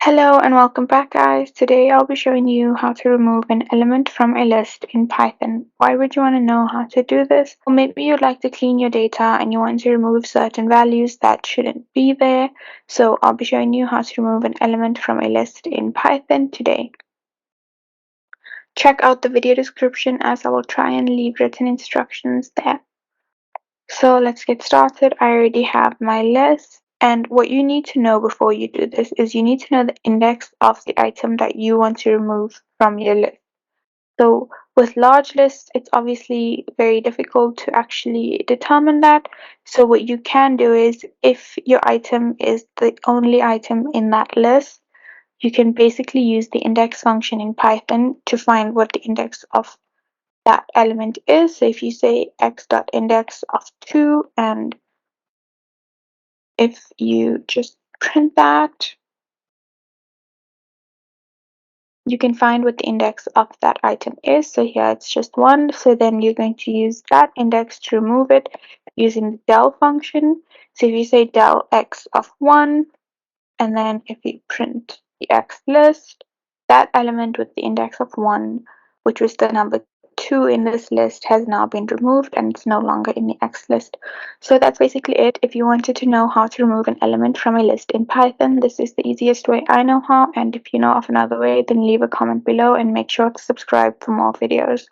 Hello and welcome back, guys. Today I'll be showing you how to remove an element from a list in Python. Why would you want to know how to do this? Well, maybe you'd like to clean your data and you want to remove certain values that shouldn't be there. So I'll be showing you how to remove an element from a list in Python today. Check out the video description as I will try and leave written instructions there. So let's get started. I already have my list. And what you need to know before you do this is you need to know the index of the item that you want to remove from your list. So with large lists, it's obviously very difficult to actually determine that. So what you can do is if your item is the only item in that list, you can basically use the index function in Python to find what the index of that element is. So if you say x.index of 2, and if you just print that, you can find what the index of that item is. So here it's just 1. So then you're going to use that index to remove it using the del function. So if you say del x of 1, and then if you print the x list, that element with the index of 1, which was the number 2 in this list, has now been removed and it's no longer in the x list. So that's basically it. If you wanted to know how to remove an element from a list in Python, this is the easiest way I know how, and if you know of another way, then leave a comment below and make sure to subscribe for more videos.